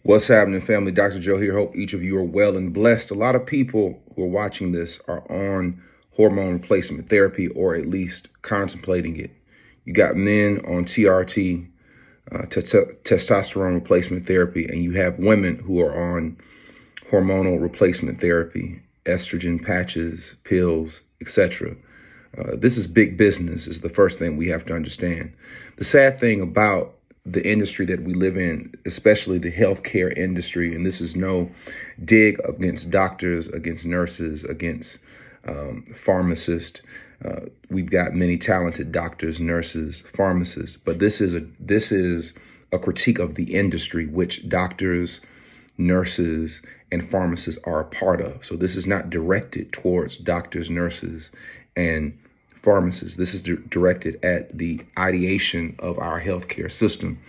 What's happening, family? Dr. Joe here. Hope each of you are well and blessed. A lot of people who are watching this are on hormone replacement therapy or at least contemplating it. You got men on TRT, testosterone replacement therapy, and you have women who are on hormonal replacement therapy, estrogen patches, pills, etc. This is big business, is the first thing we have to understand. The sad thing about the industry that we live in, especially the healthcare industry, and this is no dig against doctors, against nurses, against pharmacists. We've got many talented doctors, nurses, pharmacists, but this is a critique of the industry, which doctors, nurses, and pharmacists are a part of. So this is not directed towards doctors, nurses, and pharmacists. This is directed at the ideation of our healthcare system.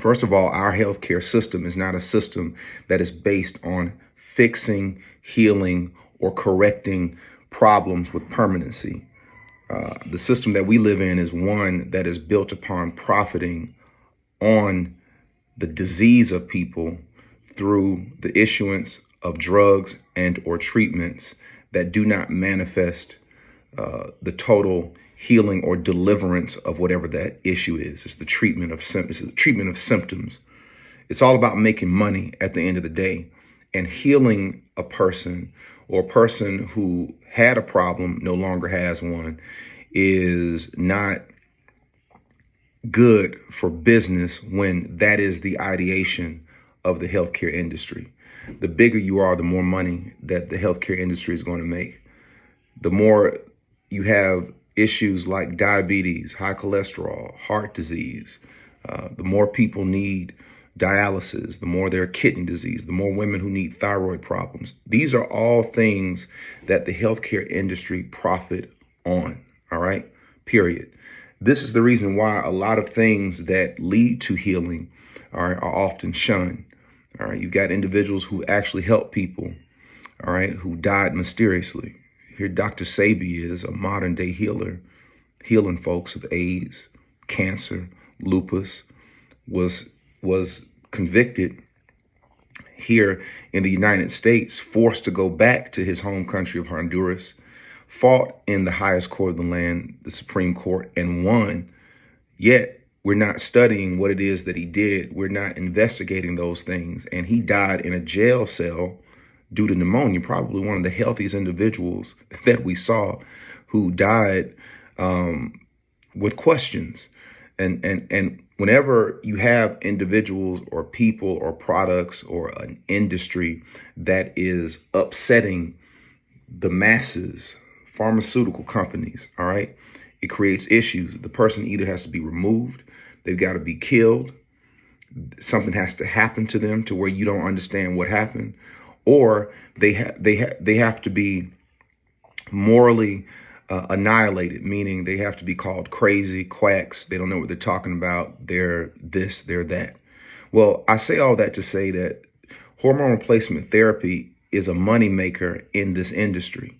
First of all, our healthcare system is not a system that is based on fixing, healing, or correcting problems with permanency. The system that we live in is one that is built upon profiting on the disease of people through the issuance of drugs and or treatments that do not manifest the total healing or deliverance of whatever that issue is. It's the treatment of symptoms. It's all about making money at the end of the day, and healing a person, or a person who had a problem no longer has one, is not good for business when that is the ideation of the healthcare industry. The bigger you are, the more money that the healthcare industry is going to make. The more you have issues like diabetes, high cholesterol, heart disease, the more people need dialysis, the more there are kidney disease, the more women who need thyroid problems. These are all things that the healthcare industry profit on, all right, period. This is the reason why a lot of things that lead to healing are often shunned. All right, you've got individuals who actually help people, all right, who died mysteriously. Here, Dr. Sebi is a modern day healer, healing folks of AIDS, cancer, lupus, was convicted here in the United States, forced to go back to his home country of Honduras, fought in the highest court of the land, the Supreme Court, and won. Yet we're not studying what it is that he did. We're not investigating those things. And he died in a jail cell due to pneumonia, probably one of the healthiest individuals that we saw, who died with questions. And whenever you have individuals or people or products or an industry that is upsetting the masses, pharmaceutical companies, all right, it creates issues. The person either has to be removed, they've got to be killed, something has to happen to them to where you don't understand what happened, or they have to be morally annihilated, meaning they have to be called crazy, quacks. They don't know what they're talking about. They're this, they're that. Well, I say all that to say that hormone replacement therapy is a moneymaker in this industry.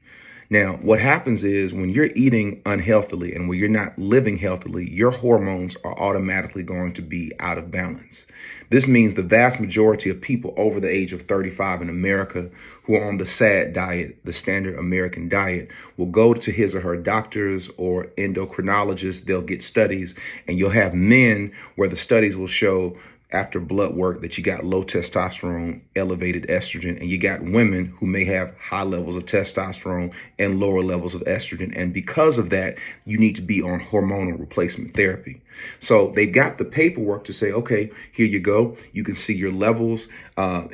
Now, what happens is when you're eating unhealthily and when you're not living healthily, your hormones are automatically going to be out of balance. This means the vast majority of people over the age of 35 in America who are on the SAD diet, the standard American diet, will go to his or her doctors or endocrinologists. They'll get studies, and you'll have men where the studies will show after blood work that you got low testosterone, elevated estrogen, and you got women who may have high levels of testosterone and lower levels of estrogen. And because of that, you need to be on hormonal replacement therapy. So they've got the paperwork to say, okay, here you go. You can see your levels.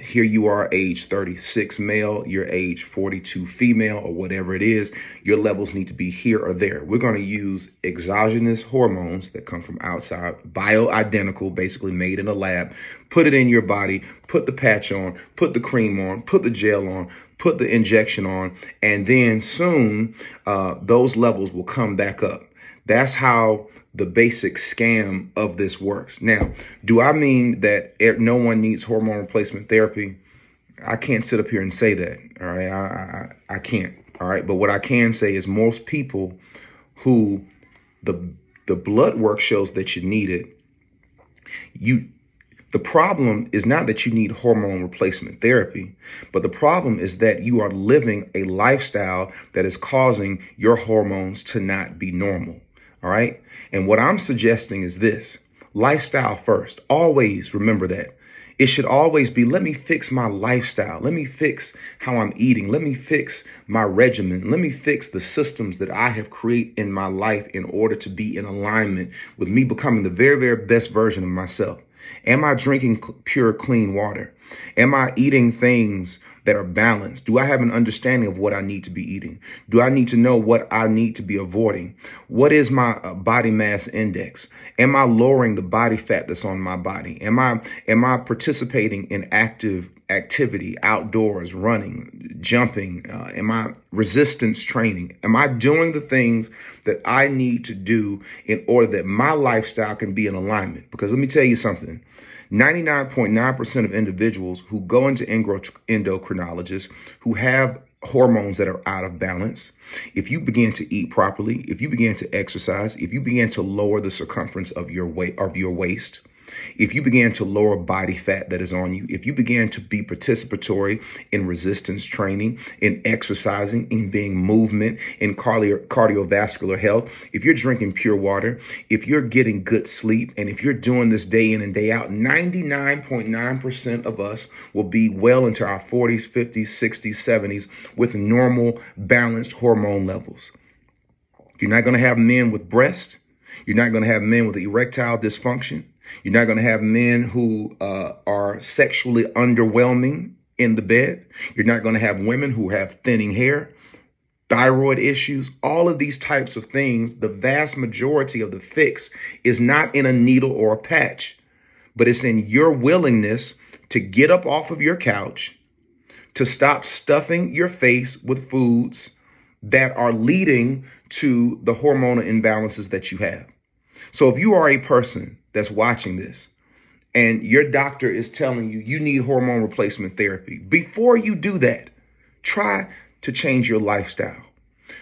Here you are, age 36 male, you're age 42 female, or whatever it is. Your levels need to be here or there. We're going to use exogenous hormones that come from outside, bioidentical, basically made in a lab, put it in your body, put the patch on, put the cream on, put the gel on, put the injection on, and then soon those levels will come back up. That's how the basic scam of this works. Now, do I mean that no one needs hormone replacement therapy? I can't sit up here and say that. All right, I can't. All right, but what I can say is most people who the blood work shows that you need it, The problem is not that you need hormone replacement therapy, but the problem is that you are living a lifestyle that is causing your hormones to not be normal. All right. And what I'm suggesting is this: lifestyle first. Always remember that. It should always be, let me fix my lifestyle. Let me fix how I'm eating. Let me fix my regimen. Let me fix the systems that I have created in my life in order to be in alignment with me becoming the very, very best version of myself. Am I drinking pure, clean water? Am I eating things that are balanced? Do I have an understanding of what I need to be eating? Do I need to know what I need to be avoiding? What is my body mass index? Am I lowering the body fat that's on my body? Am I participating in activity, outdoors, running, jumping? Am I resistance training? Am I doing the things that I need to do in order that my lifestyle can be in alignment? Because let me tell you something. 99.9% of individuals who go into endocrinologists who have hormones that are out of balance, if you begin to eat properly, if you begin to exercise, if you begin to lower the circumference of your waist, if you begin to lower body fat that is on you, if you begin to be participatory in resistance training, in exercising, in being movement, in cardiovascular health, if you're drinking pure water, if you're getting good sleep, and if you're doing this day in and day out, 99.9% of us will be well into our 40s, 50s, 60s, 70s with normal, balanced hormone levels. You're not going to have men with breasts. You're not going to have men with erectile dysfunction. You're not going to have men who are sexually underwhelming in the bed. You're not going to have women who have thinning hair, thyroid issues, all of these types of things. The vast majority of the fix is not in a needle or a patch, but it's in your willingness to get up off of your couch, to stop stuffing your face with foods that are leading to the hormonal imbalances that you have. So if you are a person that's watching this and your doctor is telling you you need hormone replacement therapy, before you do that, try to change your lifestyle.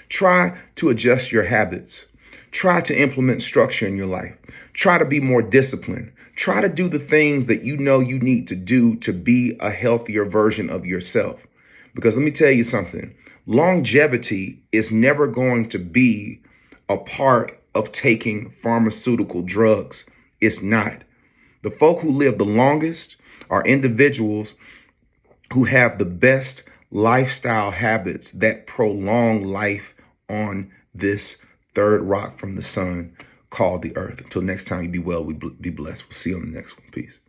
Try to adjust your habits. Try to implement structure in your life. Try to be more disciplined. Try to do the things that you know you need to do to be a healthier version of yourself. Because let me tell you something, longevity is never going to be a part of taking pharmaceutical drugs. It's not. The folk who live the longest are individuals who have the best lifestyle habits that prolong life on this third rock from the sun called the earth. Until next time, you be well, be blessed. We'll see you on the next one. Peace.